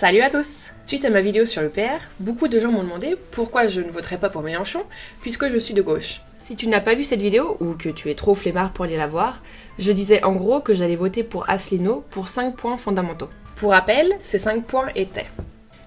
Salut à tous! Suite à ma vidéo sur le PR, beaucoup de gens m'ont demandé pourquoi je ne voterais pas pour Mélenchon puisque je suis de gauche. Si tu n'as pas vu cette vidéo ou que tu es trop flemmard pour aller la voir, je disais en gros que j'allais voter pour Asselineau pour 5 points fondamentaux. Pour rappel, ces 5 points étaient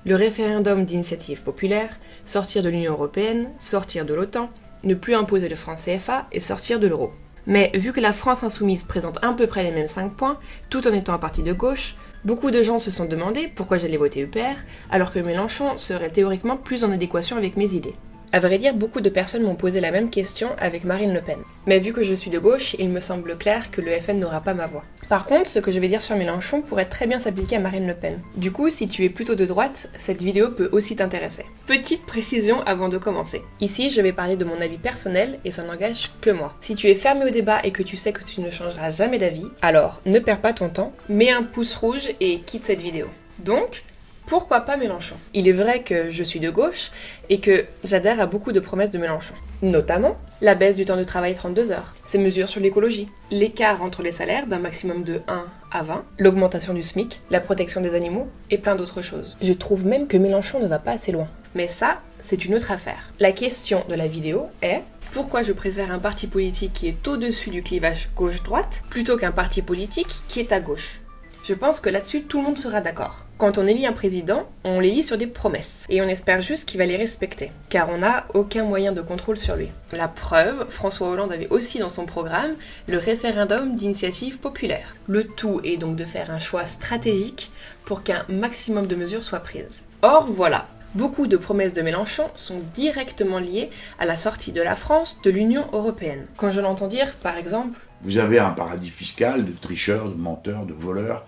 le référendum d'initiative populaire, sortir de l'Union Européenne, sortir de l'OTAN, ne plus imposer le franc CFA et sortir de l'euro. Mais vu que la France Insoumise présente à peu près les mêmes 5 points, tout en étant un parti de gauche, beaucoup de gens se sont demandé pourquoi j'allais voter UPR, alors que Mélenchon serait théoriquement plus en adéquation avec mes idées. À vrai dire, beaucoup de personnes m'ont posé la même question avec Marine Le Pen. Mais vu que je suis de gauche, il me semble clair que le FN n'aura pas ma voix. Par contre, ce que je vais dire sur Mélenchon pourrait très bien s'appliquer à Marine Le Pen. Du coup, si tu es plutôt de droite, cette vidéo peut aussi t'intéresser. Petite précision avant de commencer. Ici, je vais parler de mon avis personnel et ça n'engage que moi. Si tu es fermé au débat et que tu sais que tu ne changeras jamais d'avis, alors ne perds pas ton temps, mets un pouce rouge et quitte cette vidéo. Donc, pourquoi pas Mélenchon? Il est vrai que je suis de gauche et que j'adhère à beaucoup de promesses de Mélenchon. Notamment la baisse du temps de travail 32 heures, ses mesures sur l'écologie, l'écart entre les salaires d'un maximum de 1 à 20, l'augmentation du SMIC, la protection des animaux et plein d'autres choses. Je trouve même que Mélenchon ne va pas assez loin. Mais ça, c'est une autre affaire. La question de la vidéo est pourquoi je préfère un parti politique qui est au-dessus du clivage gauche-droite plutôt qu'un parti politique qui est à gauche. Je pense que là-dessus, tout le monde sera d'accord. Quand on élit un président, on l'élit sur des promesses. Et on espère juste qu'il va les respecter. Car on n'a aucun moyen de contrôle sur lui. La preuve, François Hollande avait aussi dans son programme le référendum d'initiative populaire. Le tout est donc de faire un choix stratégique pour qu'un maximum de mesures soient prises. Or, voilà. Beaucoup de promesses de Mélenchon sont directement liées à la sortie de la France de l'Union Européenne. Quand je l'entends dire, par exemple, vous avez un paradis fiscal de tricheurs, de menteurs, de voleurs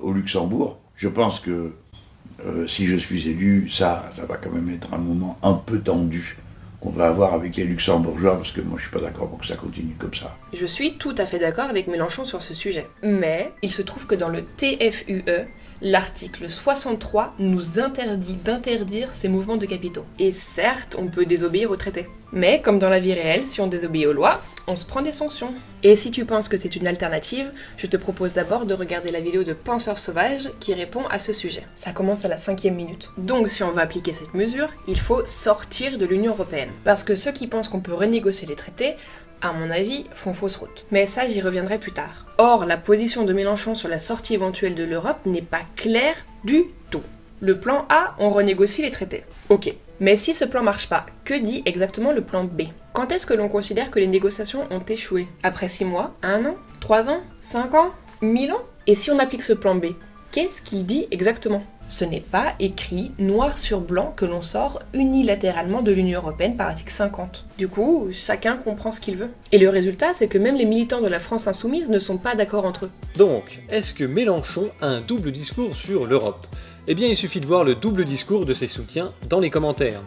au Luxembourg. Je pense que si je suis élu, ça va quand même être un moment un peu tendu qu'on va avoir avec les Luxembourgeois, parce que moi je suis pas d'accord pour que ça continue comme ça. Je suis tout à fait d'accord avec Mélenchon sur ce sujet. Mais il se trouve que dans le TFUE, l'article 63 nous interdit d'interdire ces mouvements de capitaux. Et certes, on peut désobéir au traité. Mais comme dans la vie réelle, si on désobéit aux lois, on se prend des sanctions. Et si tu penses que c'est une alternative, je te propose d'abord de regarder la vidéo de Penseur Sauvage qui répond à ce sujet. Ça commence à la 5e minute. Donc si on va appliquer cette mesure, il faut sortir de l'Union Européenne. Parce que ceux qui pensent qu'on peut renégocier les traités, à mon avis, font fausse route. Mais ça, j'y reviendrai plus tard. Or, la position de Mélenchon sur la sortie éventuelle de l'Europe n'est pas claire du tout. Le plan A, on renégocie les traités. Ok. Mais si ce plan marche pas, que dit exactement le plan B? Quand est-ce que l'on considère que les négociations ont échoué? Après 6 mois? 1 an? 3 ans? 5 ans? 1000 ans? Et si on applique ce plan B, qu'est-ce qu'il dit exactement? Ce n'est pas écrit noir sur blanc que l'on sort unilatéralement de l'Union Européenne par article 50. Du coup, chacun comprend ce qu'il veut. Et le résultat, c'est que même les militants de la France Insoumise ne sont pas d'accord entre eux. Donc, est-ce que Mélenchon a un double discours sur l'Europe? Eh bien, il suffit de voir le double discours de ses soutiens dans les commentaires.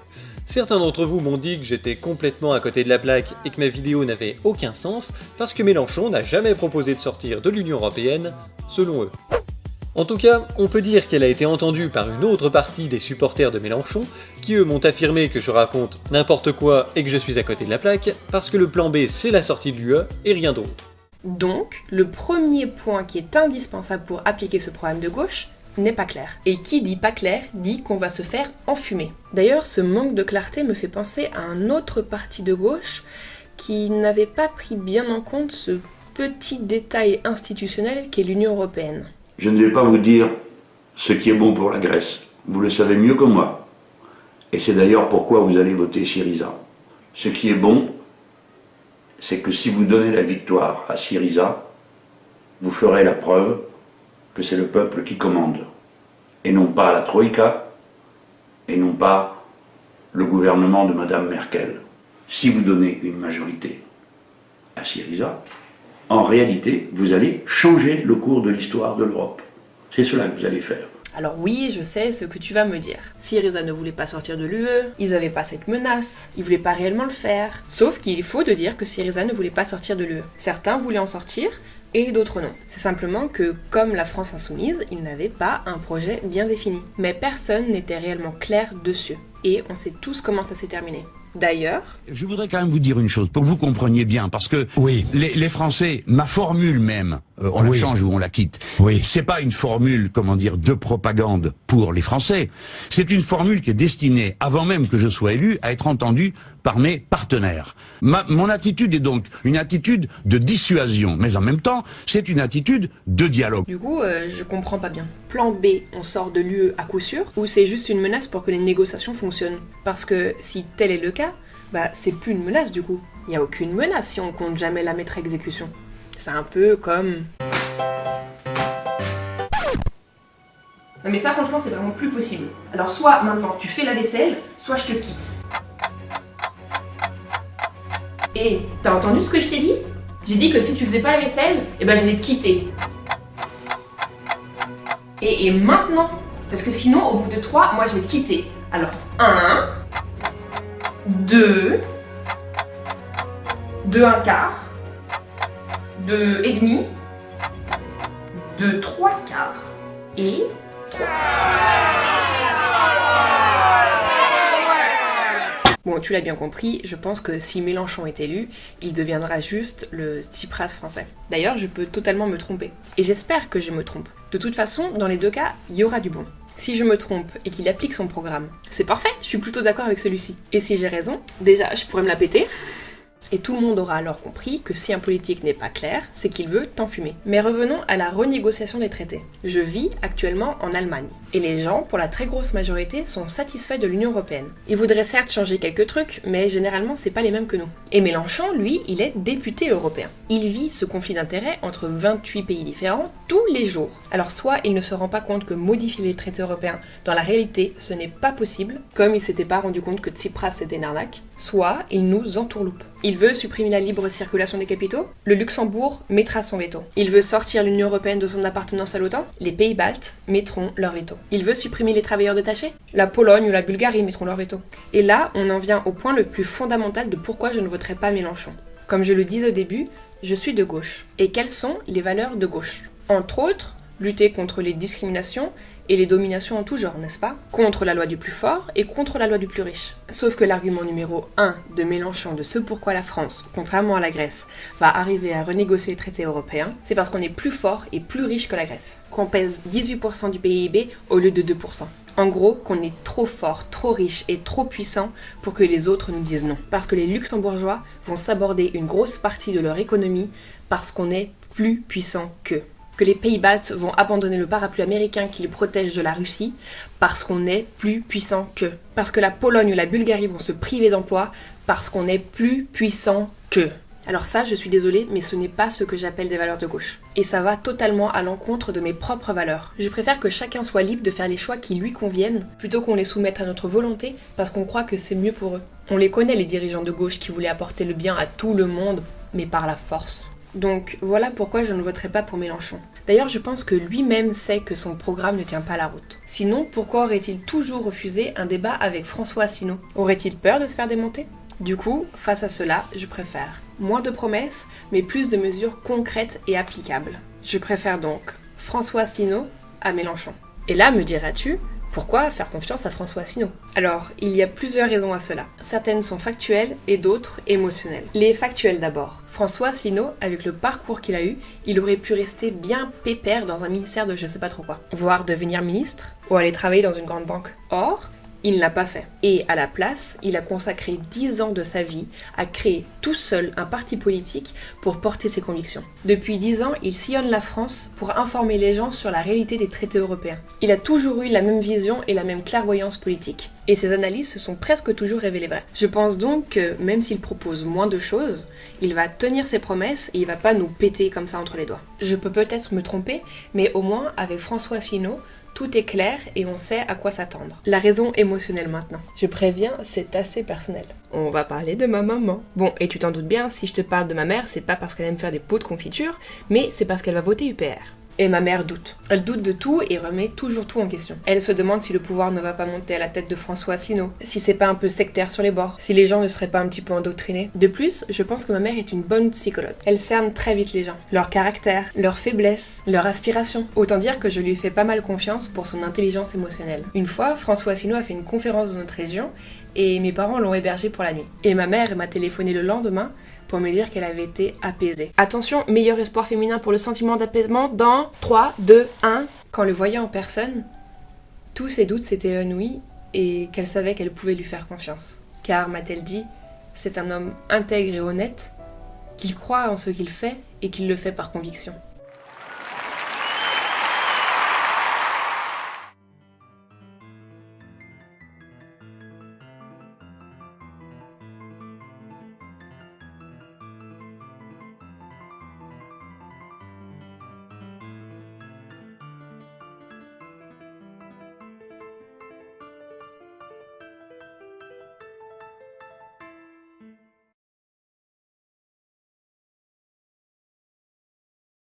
Certains d'entre vous m'ont dit que j'étais complètement à côté de la plaque et que ma vidéo n'avait aucun sens parce que Mélenchon n'a jamais proposé de sortir de l'Union Européenne, selon eux. En tout cas, on peut dire qu'elle a été entendue par une autre partie des supporters de Mélenchon, qui eux m'ont affirmé que je raconte n'importe quoi et que je suis à côté de la plaque, parce que le plan B c'est la sortie de l'UE et rien d'autre. Donc, le premier point qui est indispensable pour appliquer ce programme de gauche n'est pas clair. Et qui dit pas clair, dit qu'on va se faire enfumer. D'ailleurs, ce manque de clarté me fait penser à un autre parti de gauche qui n'avait pas pris bien en compte ce petit détail institutionnel qu'est l'Union Européenne. Je ne vais pas vous dire ce qui est bon pour la Grèce. Vous le savez mieux que moi. Et c'est d'ailleurs pourquoi vous allez voter Syriza. Ce qui est bon, c'est que si vous donnez la victoire à Syriza, vous ferez la preuve que c'est le peuple qui commande. Et non pas la Troïka, et non pas le gouvernement de Madame Merkel. Si vous donnez une majorité à Syriza, en réalité, vous allez changer le cours de l'histoire de l'Europe. C'est cela que vous allez faire. Alors oui, je sais ce que tu vas me dire. Syriza ne voulait pas sortir de l'UE, ils n'avaient pas cette menace, ils voulaient pas réellement le faire. Sauf qu'il faut de dire que Syriza ne voulait pas sortir de l'UE. Certains voulaient en sortir, et d'autres non. C'est simplement que, comme la France Insoumise, ils n'avaient pas un projet bien défini. Mais personne n'était réellement clair dessus. Et on sait tous comment ça s'est terminé. D'ailleurs, je voudrais quand même vous dire une chose, pour que vous compreniez bien, parce que oui, les Français, ma formule même, on la change ou on la quitte. C'est pas une formule, comment dire, de propagande pour les Français. C'est une formule qui est destinée, avant même que je sois élu, à être entendue par mes partenaires. Mon attitude est donc une attitude de dissuasion, mais en même temps, c'est une attitude de dialogue. Du coup, je comprends pas bien. Plan B, on sort de l'UE à coup sûr, ou c'est juste une menace pour que les négociations fonctionnent? Parce que si tel est le cas, bah c'est plus une menace du coup. Il y a aucune menace si on compte jamais la mettre à exécution. C'est un peu comme... Non mais ça franchement c'est vraiment plus possible. Alors soit maintenant tu fais la vaisselle, soit je te quitte. Et t'as entendu ce que je t'ai dit? J'ai dit que si tu faisais pas la vaisselle, eh ben j'allais te quitter. Et maintenant, parce que sinon au bout de 3, moi je vais te quitter. Alors 1, 2, 2 1 quart, 2 et demi, 2 3 quarts et 3. Bon, tu l'as bien compris, je pense que si Mélenchon est élu, il deviendra juste le Tsipras français. D'ailleurs, je peux totalement me tromper. Et j'espère que je me trompe. De toute façon, dans les deux cas, il y aura du bon. Si je me trompe et qu'il applique son programme, c'est parfait, je suis plutôt d'accord avec celui-ci. Et si j'ai raison, déjà, je pourrais me la péter. Et tout le monde aura alors compris que si un politique n'est pas clair, c'est qu'il veut t'enfumer. Mais revenons à la renégociation des traités. Je vis actuellement en Allemagne. Et les gens, pour la très grosse majorité, sont satisfaits de l'Union Européenne. Ils voudraient certes changer quelques trucs, mais généralement c'est pas les mêmes que nous. Et Mélenchon, lui, il est député européen. Il vit ce conflit d'intérêts entre 28 pays différents tous les jours. Alors soit il ne se rend pas compte que modifier les traités européens, dans la réalité, ce n'est pas possible, comme il s'était pas rendu compte que Tsipras c'était une arnaque, soit il nous entourloupe. Il veut supprimer la libre circulation des capitaux, le Luxembourg mettra son veto. Il veut sortir l'Union Européenne de son appartenance à l'OTAN, les pays baltes mettront leur veto. Il veut supprimer les travailleurs détachés, la Pologne ou la Bulgarie mettront leur veto. Et là, on en vient au point le plus fondamental de pourquoi je ne voterai pas Mélenchon. Comme je le disais au début, je suis de gauche. Et quelles sont les valeurs de gauche? Entre autres, lutter contre les discriminations et les dominations en tout genre, n'est-ce pas? Contre la loi du plus fort et contre la loi du plus riche. Sauf que l'argument numéro 1 de Mélenchon de ce pourquoi la France, contrairement à la Grèce, va arriver à renégocier les traités européens, c'est parce qu'on est plus fort et plus riche que la Grèce. Qu'on pèse 18% du PIB au lieu de 2%. En gros, qu'on est trop fort, trop riche et trop puissant pour que les autres nous disent non. Parce que les Luxembourgeois vont s'aborder une grosse partie de leur économie parce qu'on est plus puissant qu'eux. Que les pays baltes vont abandonner le parapluie américain qui les protège de la Russie parce qu'on est plus puissant qu'eux. Parce que la Pologne ou la Bulgarie vont se priver d'emploi parce qu'on est plus puissant qu'eux. Alors ça, je suis désolée, mais ce n'est pas ce que j'appelle des valeurs de gauche. Et ça va totalement à l'encontre de mes propres valeurs. Je préfère que chacun soit libre de faire les choix qui lui conviennent, plutôt qu'on les soumette à notre volonté parce qu'on croit que c'est mieux pour eux. On les connaît, les dirigeants de gauche qui voulaient apporter le bien à tout le monde, mais par la force. Donc voilà pourquoi je ne voterai pas pour Mélenchon. D'ailleurs, je pense que lui-même sait que son programme ne tient pas la route. Sinon, pourquoi aurait-il toujours refusé un débat avec François Asselineau? Aurait-il peur de se faire démonter? Du coup, face à cela, je préfère moins de promesses, mais plus de mesures concrètes et applicables. Je préfère donc François Asselineau à Mélenchon. Et là, me diras-tu, pourquoi faire confiance à François Asselineau? Alors, il y a plusieurs raisons à cela. Certaines sont factuelles et d'autres émotionnelles. Les factuelles d'abord. François Asselineau, avec le parcours qu'il a eu, il aurait pu rester bien pépère dans un ministère de je sais pas trop quoi. Voire devenir ministre, ou aller travailler dans une grande banque. Or, il ne l'a pas fait. Et à la place, il a consacré 10 ans de sa vie à créer tout seul un parti politique pour porter ses convictions. Depuis 10 ans, il sillonne la France pour informer les gens sur la réalité des traités européens. Il a toujours eu la même vision et la même clairvoyance politique. Et ses analyses se sont presque toujours révélées vraies. Je pense donc que, même s'il propose moins de choses, il va tenir ses promesses et il va pas nous péter comme ça entre les doigts. Je peux peut-être me tromper, mais au moins, avec François Asselineau, tout est clair et on sait à quoi s'attendre. La raison émotionnelle maintenant. Je préviens, c'est assez personnel. On va parler de ma maman. Bon, et tu t'en doutes bien, si je te parle de ma mère, c'est pas parce qu'elle aime faire des pots de confiture, mais c'est parce qu'elle va voter UPR. Et ma mère doute. Elle doute de tout et remet toujours tout en question. Elle se demande si le pouvoir ne va pas monter à la tête de François Asselineau, si c'est pas un peu sectaire sur les bords, si les gens ne seraient pas un petit peu endoctrinés. De plus, je pense que ma mère est une bonne psychologue. Elle cerne très vite les gens, leur caractère, leurs faiblesses, leurs aspirations. Autant dire que je lui fais pas mal confiance pour son intelligence émotionnelle. Une fois, François Asselineau a fait une conférence dans notre région et mes parents l'ont hébergé pour la nuit. Et ma mère m'a téléphoné le lendemain pour me dire qu'elle avait été apaisée. Attention, meilleur espoir féminin pour le sentiment d'apaisement dans 3, 2, 1. Quand le voyait en personne, tous ses doutes s'étaient évanouis et qu'elle savait qu'elle pouvait lui faire confiance. Car, m'a-t-elle dit, c'est un homme intègre et honnête, qu'il croit en ce qu'il fait et qu'il le fait par conviction.